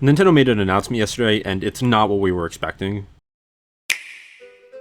Nintendo made an announcement yesterday, and it's not what we were expecting.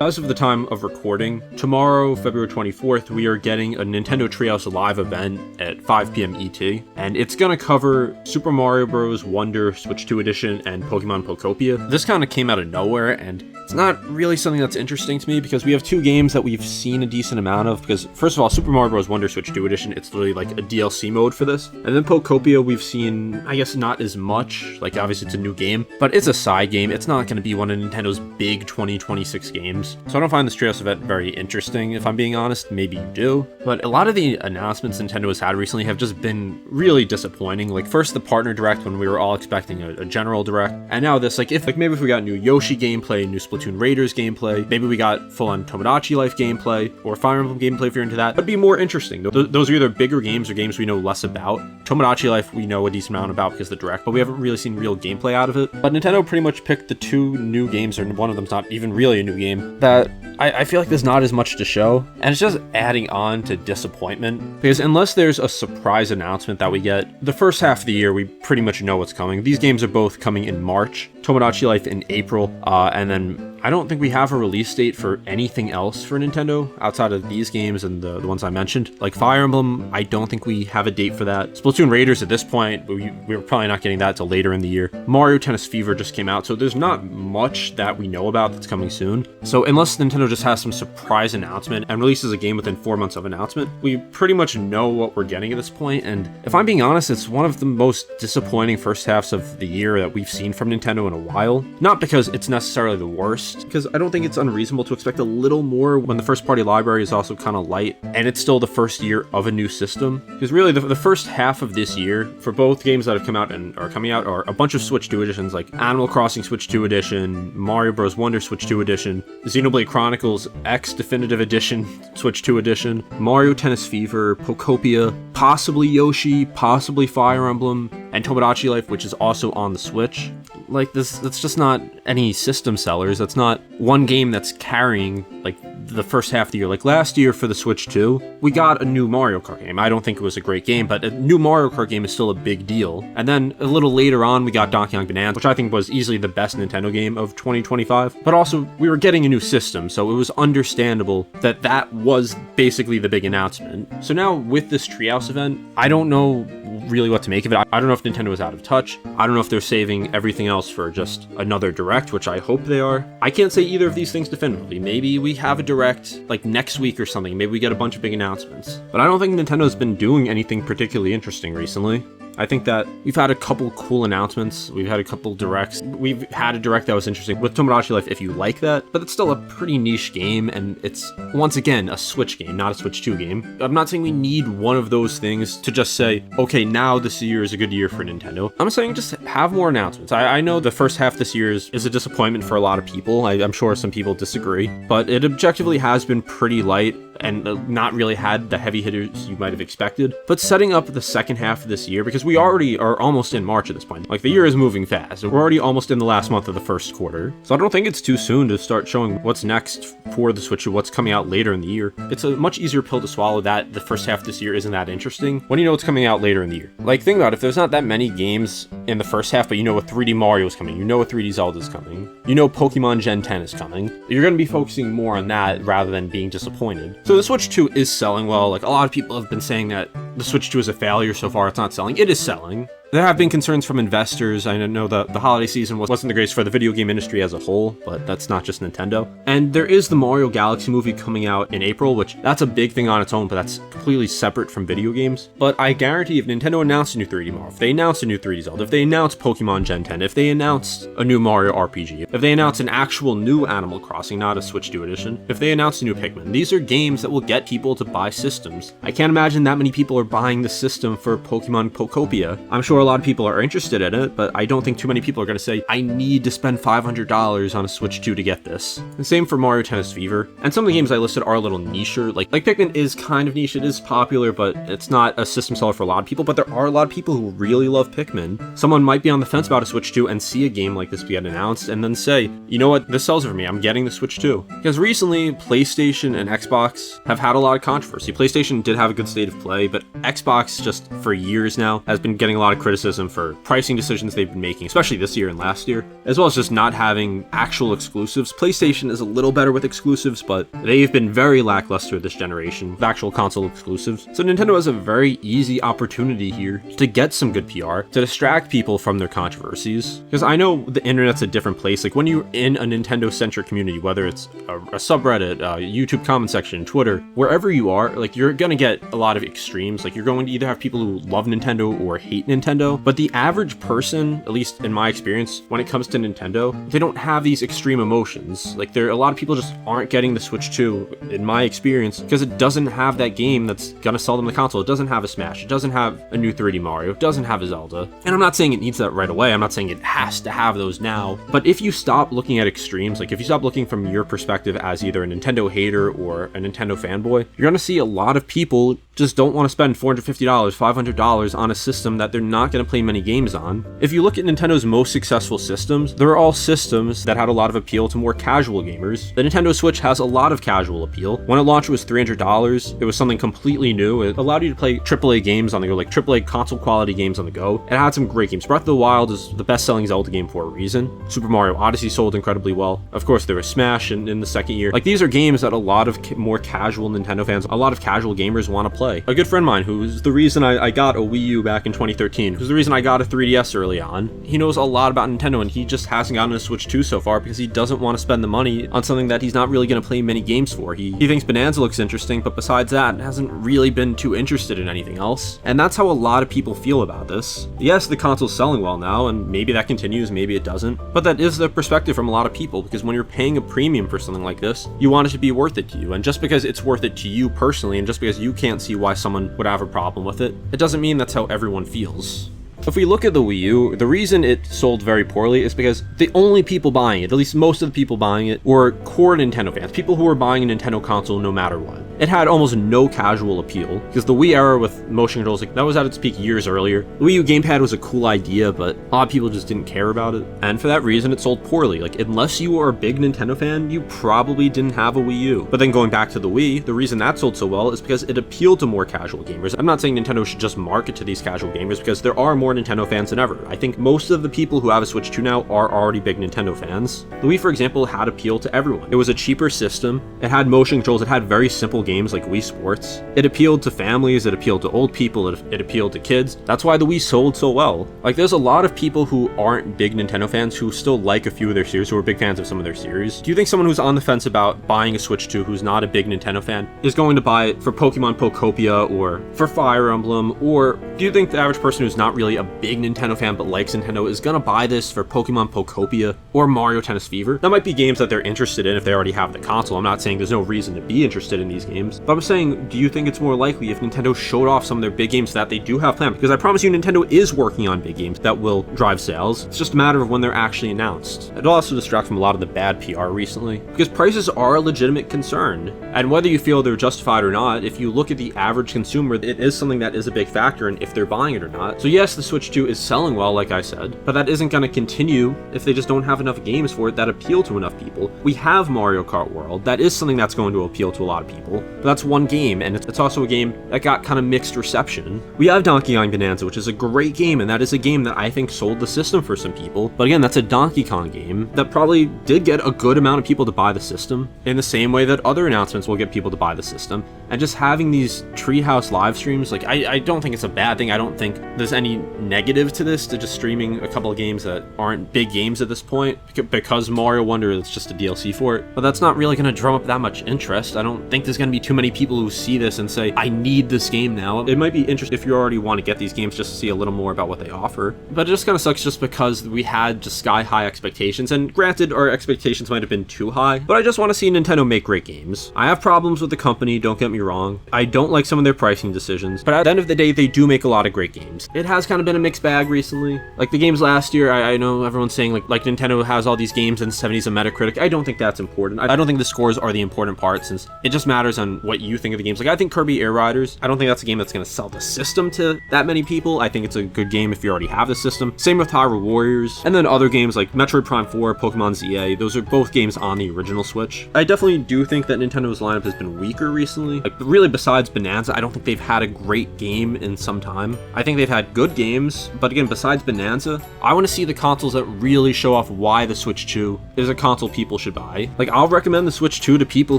As of the time of recording, tomorrow, February 24th, we are getting a Nintendo Treehouse live event at 5 p.m. ET, and it's gonna cover Super Mario Bros. Wonder Switch 2 Edition and Pokemon Pokopio. This kind of came out of nowhere, and it's not really something that's interesting to me because we have two games that we've seen a decent amount of, because first of all, Super Mario Bros. Wonder Switch 2 Edition, it's literally like a DLC mode for this, and then Pokopio we've seen, I guess, not as much. Like, obviously it's a new game, but it's a side game. It's not gonna be one of Nintendo's big 2026 games. So I don't find this Treehouse event very interesting, if I'm being honest. Maybe you do. But a lot of the announcements Nintendo has had recently have just been really disappointing. Like, first the partner direct when we were all expecting a general direct. And now this, maybe if we got new Yoshi gameplay, new Splatoon Raiders gameplay, maybe we got full-on Tomodachi Life gameplay, or Fire Emblem gameplay if you're into that, that'd be more interesting. Those are either bigger games or games we know less about. Tomodachi Life we know a decent amount about because of the direct, but we haven't really seen real gameplay out of it. But Nintendo pretty much picked the two new games, or one of them's not even really a new game, that I feel like there's not as much to show, and it's just adding on to disappointment, because unless there's a surprise announcement that we get, the first half of the year we pretty much know what's coming. These games are both coming in March, Tomodachi Life in April, and then I don't think we have a release date for anything else for Nintendo outside of these games and the ones I mentioned. Like Fire Emblem, I don't think we have a date for that. Splatoon Raiders at this point, we're probably not getting that till later in the year. Mario Tennis Fever just came out, so there's not much that we know about that's coming soon. So unless Nintendo just has some surprise announcement and releases a game within 4 months of announcement, we pretty much know what we're getting at this point. And if I'm being honest, it's one of the most disappointing first halves of the year that we've seen from Nintendo in a while. Not because it's necessarily the worst, because I don't think it's unreasonable to expect a little more when the first party library is also kind of light, and it's still the first year of a new system. Because really, the first half of this year, for both games that have come out and are coming out, are a bunch of Switch 2 editions, like Animal Crossing Switch 2 Edition, Mario Bros. Wonder Switch 2 Edition, Xenoblade Chronicles X Definitive Edition Switch 2 Edition, Mario Tennis Fever, Pokopia, possibly Yoshi, possibly Fire Emblem, and Tomodachi Life, which is also on the Switch. Like, that's just not any system sellers. That's not one game that's carrying, like, the first half of the year. Like, last year for the Switch 2, we got a new Mario Kart game. I don't think it was a great game, but a new Mario Kart game is still a big deal. And then a little later on, we got Donkey Kong Bonanza, which I think was easily the best Nintendo game of 2025. But also, we were getting a new system, so it was understandable that that was basically the big announcement. So now, with this Treehouse event, I don't know really what to make of it. I don't know if Nintendo is out of touch. I don't know if they're saving everything else for just another direct, which I hope they are. I can't say either of these things definitively. Maybe we have a direct like next week or something. Maybe we get a bunch of big announcements. But I don't think Nintendo's been doing anything particularly interesting recently. I think that we've had a couple cool announcements. We've had a couple directs. We've had a direct that was interesting with Tomodachi Life, if you like that, but it's still a pretty niche game, and it's, once again, a Switch game, not a Switch 2 game. I'm not saying we need one of those things to just say, okay, now this year is a good year for Nintendo. I'm saying just have more announcements. I know the first half this year is a disappointment for a lot of people. I'm sure some people disagree, but it objectively has been pretty light and not really had the heavy hitters you might have expected. But setting up the second half of this year, because we already are almost in March at this point. Like, the year is moving fast. We're already almost in the last month of the first quarter. So I don't think it's too soon to start showing what's next for the Switch, or what's coming out later in the year. It's a much easier pill to swallow that the first half of this year isn't that interesting when you know what's coming out later in the year. Like, think about it, if there's not that many games in the first half, but you know a 3D Mario is coming, you know a 3D Zelda is coming, you know Pokemon Gen 10 is coming, you're going to be focusing more on that rather than being disappointed. So the Switch 2 is selling well. Like, a lot of people have been saying that the Switch 2 is a failure so far. It's not selling. It is selling. There have been concerns from investors. I know that the holiday season wasn't the greatest for the video game industry as a whole, but that's not just Nintendo. And there is the Mario Galaxy movie coming out in April, which that's a big thing on its own, but that's completely separate from video games. But I guarantee if Nintendo announced a new 3D Mario, if they announced a new 3D Zelda, if they announced Pokemon Gen 10, if they announced a new Mario RPG, if they announced an actual new Animal Crossing, not a Switch 2 edition, if they announced a new Pikmin, these are games that will get people to buy systems. I can't imagine that many people are buying the system for Pokemon Pokopia. I'm sure a lot of people are interested in it, but I don't think too many people are going to say, I need to spend $500 on a Switch 2 to get this. And same for Mario Tennis Fever. And some of the games I listed are a little nicher. Like Pikmin is kind of niche, it is popular, but it's not a system seller for a lot of people, but there are a lot of people who really love Pikmin. Someone might be on the fence about a Switch 2 and see a game like this get announced and then say, you know what, this sells it for me, I'm getting the Switch 2. Because recently, PlayStation and Xbox have had a lot of controversy. PlayStation did have a good state of play, but Xbox just for years now has been getting a lot of criticism criticism for pricing decisions they've been making, especially this year and last year, as well as just not having actual exclusives. PlayStation is a little better with exclusives, but they've been very lackluster this generation with actual console exclusives. So Nintendo has a very easy opportunity here to get some good PR, to distract people from their controversies. Because I know the internet's a different place. Like when you're in a Nintendo-centric community, whether it's a subreddit, a YouTube comment section, Twitter, wherever you are, like you're gonna get a lot of extremes. Like you're going to either have people who love Nintendo or hate Nintendo. But the average person, at least in my experience, when it comes to Nintendo, they don't have these extreme emotions. Like a lot of people just aren't getting the Switch 2, in my experience, because it doesn't have that game that's gonna sell them the console. It doesn't have a Smash. It doesn't have a new 3D Mario. It doesn't have a Zelda. And I'm not saying it needs that right away. I'm not saying it has to have those now. But if you stop looking at extremes, like if you stop looking from your perspective as either a Nintendo hater or a Nintendo fanboy, you're gonna see a lot of people just don't want to spend $450, $500 on a system that they're not going to play many games on. If you look at Nintendo's most successful systems, they're all systems that had a lot of appeal to more casual gamers. The Nintendo Switch has a lot of casual appeal. When it launched, it was $300. It was something completely new. It allowed you to play AAA games on the go, like AAA console quality games on the go. It had some great games. Breath of the Wild is the best-selling Zelda game for a reason. Super Mario Odyssey sold incredibly well. Of course, there was Smash in the second year. Like these are games that a lot of more casual Nintendo fans, a lot of casual gamers want to play. A good friend of mine, who's the reason I got a Wii U back in 2013, who's the reason I got a 3DS early on, he knows a lot about Nintendo, and he just hasn't gotten a Switch 2 so far because he doesn't want to spend the money on something that he's not really going to play many games for. He thinks Bonanza looks interesting, but besides that, hasn't really been too interested in anything else. And that's how a lot of people feel about this. Yes, the console's selling well now, and maybe that continues, maybe it doesn't, but that is the perspective from a lot of people, because when you're paying a premium for something like this, you want it to be worth it to you. And just because it's worth it to you personally, and just because you can't see why someone would have a problem with it, it doesn't mean that's how everyone feels. If we look at the Wii U, the reason it sold very poorly is because the only people buying it, at least most of the people buying it, were core Nintendo fans, people who were buying a Nintendo console no matter what. It had almost no casual appeal, because the Wii era with motion controls, like that was at its peak years earlier. The Wii U gamepad was a cool idea, but a lot of people just didn't care about it. And for that reason, it sold poorly. Like, unless you were a big Nintendo fan, you probably didn't have a Wii U. But then going back to the Wii, the reason that sold so well is because it appealed to more casual gamers. I'm not saying Nintendo should just market to these casual gamers, because there are more Nintendo fans than ever. I think most of the people who have a Switch 2 now are already big Nintendo fans. The Wii, for example, had appeal to everyone. It was a cheaper system. It had motion controls. It had very simple games like Wii Sports. It appealed to families. It appealed to old people. It appealed to kids. That's why the Wii sold so well. Like, there's a lot of people who aren't big Nintendo fans who still like a few of their series, who are big fans of some of their series. Do you think someone who's on the fence about buying a Switch 2 who's not a big Nintendo fan is going to buy it for Pokemon Pokopio or for Fire Emblem? Or do you think the average person who's not really a big Nintendo fan but likes Nintendo is gonna buy this for Pokemon Pokopia or Mario Tennis Fever? That might be games that they're interested in if they already have the console. I'm not saying there's no reason to be interested in these games, but I'm saying, do you think it's more likely if Nintendo showed off some of their big games that they do have planned? Because I promise you, Nintendo is working on big games that will drive sales. It's just a matter of when they're actually announced. It'll also distract from a lot of the bad PR recently, because prices are a legitimate concern. And whether you feel they're justified or not, if you look at the average consumer, it is something that is a big factor in if they're buying it or not. So yes, the Switch 2 is selling well, like I said, but that isn't going to continue if they just don't have enough games for it that appeal to enough people. We have Mario Kart World. That is something that's going to appeal to a lot of people, but that's one game, and it's also a game that got kind of mixed reception. We have Donkey Kong Bonanza, which is a great game, and that is a game that I think sold the system for some people. But again, that's a Donkey Kong game that probably did get a good amount of people to buy the system, in the same way that other announcements will get people to buy the system. And just having these Treehouse live streams, like, I don't think it's a bad thing. I don't think there's any negative to this, to just streaming a couple of games that aren't big games at this point, because Mario Wonder is just a DLC for it. But that's not really going to drum up that much interest. I don't think there's going to be too many people who see this and say, I need this game now. It might be interesting if you already want to get these games just to see a little more about what they offer. But it just kind of sucks just because we had just sky-high expectations, and granted, our expectations might have been too high, but I just want to see Nintendo make great games. I have problems with the company, don't get me wrong. I don't like some of their pricing decisions, but at the end of the day, they do make a lot of great games. It has kind of been a mixed bag recently. Like the games last year, I know everyone's saying like Nintendo has all these games and 70s on Metacritic. I don't think that's important. I don't think the scores are the important part, since it just matters on what you think of the games. Like, I think Kirby Air Riders, I don't think that's a game that's going to sell the system to that many people. I think it's a good game if you already have the system. Same with Hyrule Warriors, and then other games like Metroid Prime 4, Pokemon ZA. Those are both games on the original Switch. I definitely do think that Nintendo's lineup has been weaker recently. Like, really, besides Bonanza, I don't think they've had a great game in some time. I think they've had good games, but again, besides Bonanza, I want to see the consoles that really show off why the Switch 2 is a console people should buy. Like, I'll recommend the Switch 2 to people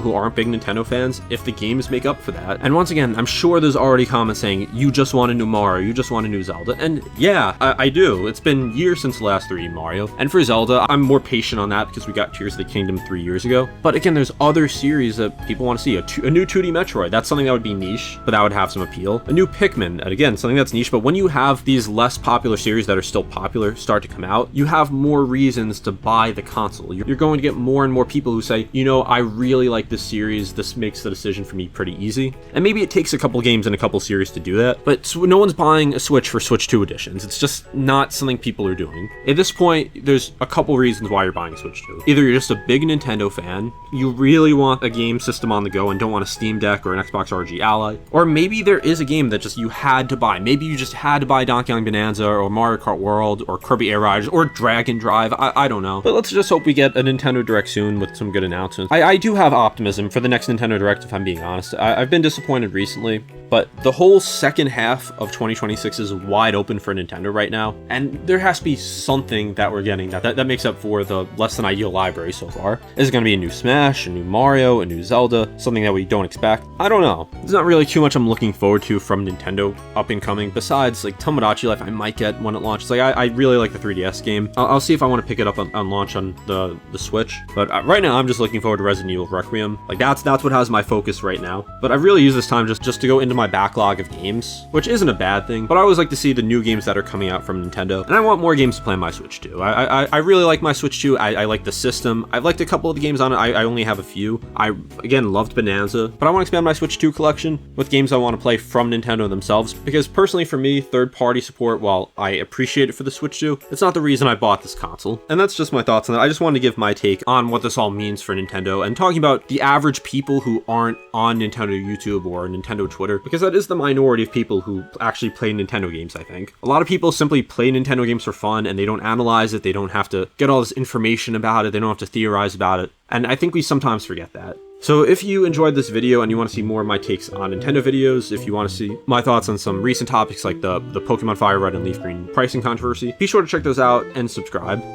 who aren't big Nintendo fans if the games make up for that. And once again, I'm sure there's already comments saying, you just want a new Mario, you just want a new Zelda. And yeah, I do. It's been years since the last 3D Mario. And for Zelda, I'm more patient on that because we got Tears of the Kingdom 3 years ago. But again, there's other series that people want to see. A new 2D Metroid, that's something that would be niche, but that would have some appeal. A new Pikmin, and again, something that's niche, but when you have these less popular series that are still popular start to come out, you have more reasons to buy the console. You're going to get more and more people who say, you know, I really like this series, this makes the decision for me pretty easy. And maybe it takes a couple games and a couple series to do that, but no one's buying a Switch for Switch 2 editions. It's just not something people are doing. At this point, there's a couple reasons why you're buying a Switch 2. Either you're just a big Nintendo fan, you really want a game system on the go and don't want a Steam Deck or an Xbox RG Ally, or maybe there is a game that just you had to buy. Maybe you just had to buy Donkey Kong Bonanza or Mario Kart World or Kirby Air Riders or Dragon Drive. I don't know. But let's just hope we get a Nintendo Direct soon with some good announcements. I do have optimism for the next Nintendo Direct, if I'm being honest. I've been disappointed recently, but the whole second half of 2026 is wide open for Nintendo right now, and there has to be something that we're getting that makes up for the less than ideal library so far. Is it going to be a new Smash, a new Mario, a new Zelda, something that we don't expect? I don't know. There's not really too much I'm looking forward to from Nintendo up and coming, besides like Tomodachi Life I might get when it launches. Like I really like the 3DS game. I'll see if I want to pick it up on launch on the Switch, but right now I'm just looking forward to Resident Evil Requiem. Like that's what has my focus right now. But I really use this time just to go into my backlog of games, which isn't a bad thing, but I always like to see the new games that are coming out from Nintendo, and I want more games to play on my Switch 2. I really like my Switch 2. I like the system. I've liked a couple of the games on it. I only have a few. I, again, loved Bonanza, but I want to expand my Switch 2 collection with games I want to play from Nintendo themselves, because personally for me, third-party support, while I appreciate it for the Switch 2, it's not the reason I bought this console. And that's just my thoughts on that. I just wanted to give my take on what this all means for Nintendo, and talking about the average people who aren't on Nintendo YouTube or Nintendo Twitter, because that is the minority of people who actually play Nintendo games, I think. A lot of people simply play Nintendo games for fun, and they don't analyze it, they don't have to get all this information about it, they don't have to theorize about it, and I think we sometimes forget that. So if you enjoyed this video and you want to see more of my takes on Nintendo videos, if you want to see my thoughts on some recent topics like the Pokemon Fire Red and Leaf Green pricing controversy, be sure to check those out and subscribe.